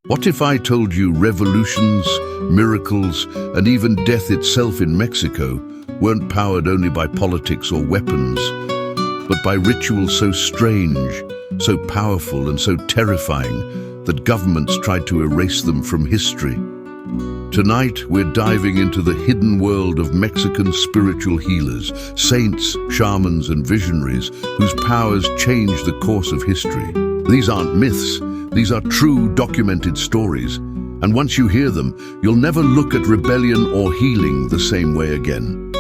What if I told you revolutions, miracles, and even death itself in Mexico weren't powered only by politics or weapons, but by rituals so strange, so powerful, and so terrifying that governments tried to erase them from history? Tonight, we're diving into the hidden world of Mexican spiritual healers, saints, shamans, and visionaries whose powers changed the course of history. These aren't myths. These are true documented stories, and once you hear them, you'll never look at rebellion or healing the same way again.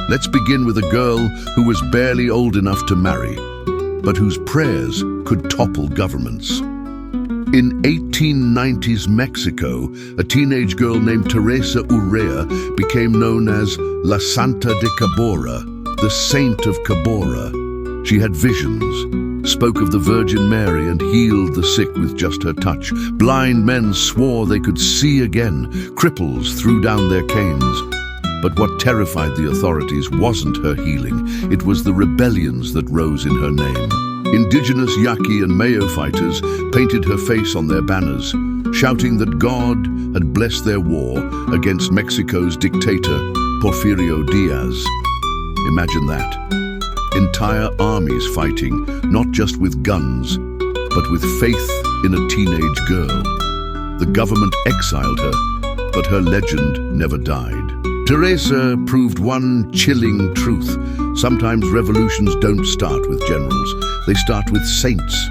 Let's begin with a girl who was barely old enough to marry, but whose prayers could topple governments. In 1890s Mexico, a teenage girl named Teresa Urrea became known as La Santa de Cabora, the Saint of Cabora. She had visions, spoke of the Virgin Mary, and healed the sick with just her touch. Blind men swore they could see again. Cripples threw down their canes. But what terrified the authorities wasn't her healing. It was the rebellions that rose in her name. Indigenous Yaqui and Mayo fighters painted her face on their banners, shouting that God had blessed their war against Mexico's dictator, Porfirio Diaz. Imagine that. Entire armies fighting, not just with guns, but with faith in a teenage girl. The government exiled her, but her legend never died. Teresa proved one chilling truth. Sometimes revolutions don't start with generals, they start with saints.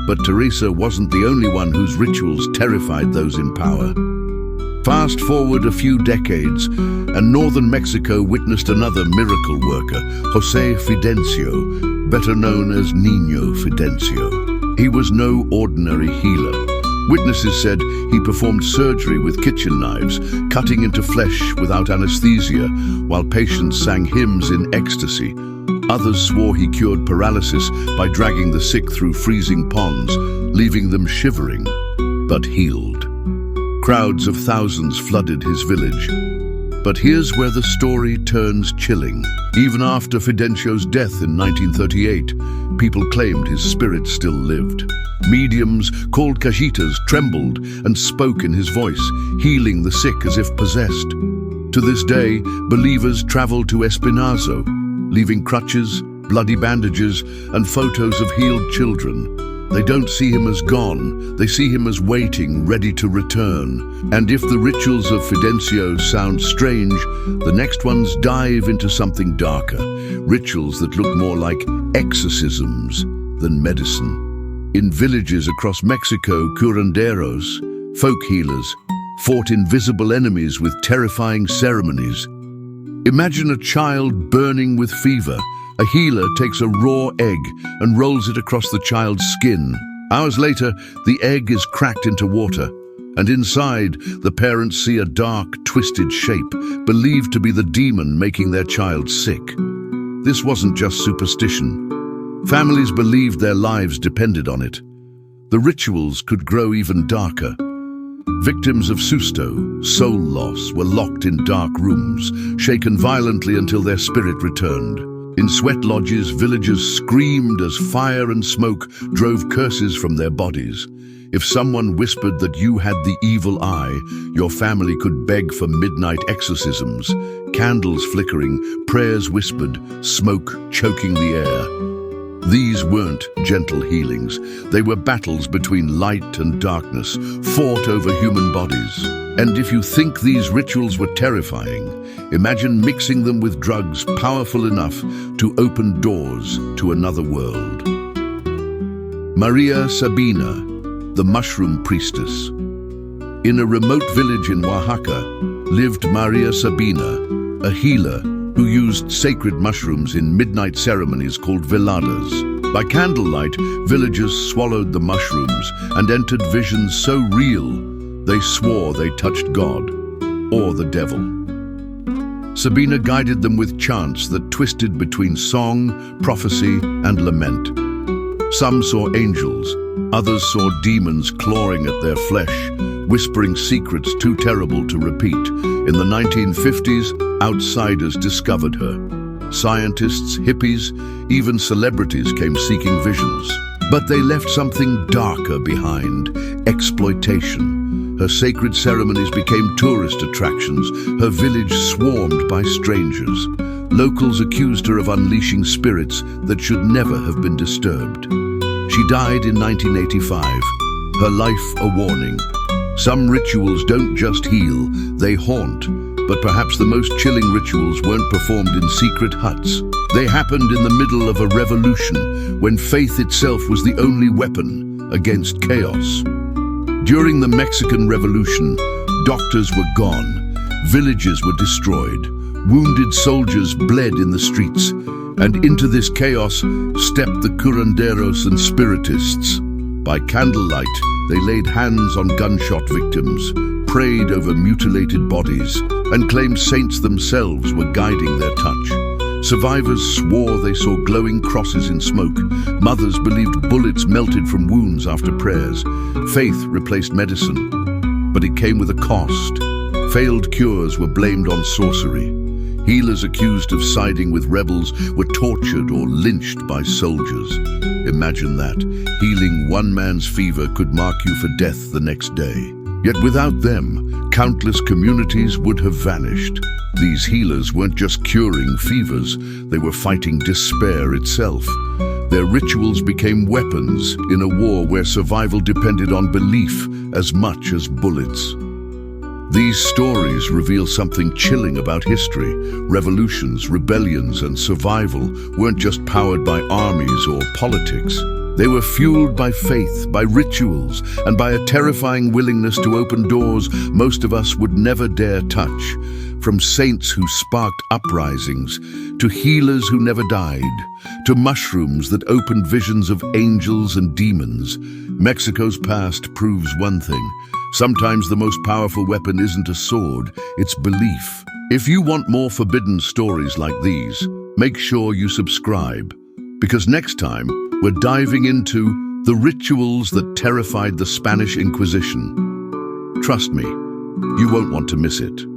But Teresa wasn't the only one whose rituals terrified those in power. Fast forward a few decades, and northern Mexico witnessed another miracle worker, José Fidencio, better known as Niño Fidencio. He was no ordinary healer. Witnesses said he performed surgery with kitchen knives, cutting into flesh without anesthesia, while patients sang hymns in ecstasy. Others swore he cured paralysis by dragging the sick through freezing ponds, leaving them shivering, but healed. Crowds of thousands flooded his village. But here's where the story turns chilling. Even after Fidencio's death in 1938, people claimed his spirit still lived. Mediums, called cajitas, trembled and spoke in his voice, healing the sick as if possessed. To this day, believers travel to Espinazo, leaving crutches, bloody bandages, and photos of healed children. They don't see him as gone, they see him as waiting, ready to return. And if the rituals of Fidencio sound strange, the next ones dive into something darker, rituals that look more like exorcisms than medicine. In villages across Mexico, curanderos, folk healers, fought invisible enemies with terrifying ceremonies. Imagine a child burning with fever. A healer takes a raw egg and rolls it across the child's skin. Hours later, the egg is cracked into water, and inside, the parents see a dark, twisted shape, believed to be the demon making their child sick. This wasn't just superstition. Families believed their lives depended on it. The rituals could grow even darker. Victims of susto, soul loss, were locked in dark rooms, shaken violently until their spirit returned. In sweat lodges, villagers screamed as fire and smoke drove curses from their bodies. If someone whispered that you had the evil eye, your family could beg for midnight exorcisms, candles flickering, prayers whispered, smoke choking the air. These weren't gentle healings. They were battles between light and darkness, fought over human bodies. And if you think these rituals were terrifying, imagine mixing them with drugs powerful enough to open doors to another world. Maria Sabina, the mushroom priestess. In a remote village in Oaxaca lived Maria Sabina, a healer who used sacred mushrooms in midnight ceremonies called veladas. By candlelight, villagers swallowed the mushrooms and entered visions so real, they swore they touched God or the devil. Sabina guided them with chants that twisted between song, prophecy, and lament. Some saw angels, others saw demons clawing at their flesh, whispering secrets too terrible to repeat. In the 1950s, outsiders discovered her. Scientists, hippies, even celebrities came seeking visions. But they left something darker behind: exploitation. Her sacred ceremonies became tourist attractions, her village swarmed by strangers. Locals accused her of unleashing spirits that should never have been disturbed. She died in 1985, her life a warning. Some rituals don't just heal, they haunt. But perhaps the most chilling rituals weren't performed in secret huts. They happened in the middle of a revolution, when faith itself was the only weapon against chaos. During the Mexican Revolution, doctors were gone, villages were destroyed, wounded soldiers bled in the streets, and into this chaos stepped the curanderos and spiritists. By candlelight, they laid hands on gunshot victims, prayed over mutilated bodies, and claimed saints themselves were guiding their touch. Survivors swore they saw glowing crosses in smoke. Mothers believed bullets melted from wounds after prayers. Faith replaced medicine, but it came with a cost. Failed cures were blamed on sorcery. Healers accused of siding with rebels were tortured or lynched by soldiers. Imagine that. Healing one man's fever could mark you for death the next day. Yet without them, countless communities would have vanished. These healers weren't just curing fevers, they were fighting despair itself. Their rituals became weapons in a war where survival depended on belief as much as bullets. These stories reveal something chilling about history. Revolutions, rebellions, and survival weren't just powered by armies or politics. They were fueled by faith, by rituals, and by a terrifying willingness to open doors most of us would never dare touch. From saints who sparked uprisings, to healers who never died, to mushrooms that opened visions of angels and demons, Mexico's past proves one thing. Sometimes the most powerful weapon isn't a sword, it's belief. If you want more forbidden stories like these, make sure you subscribe, because next time we're diving into the rituals that terrified the Spanish Inquisition. Trust me, you won't want to miss it.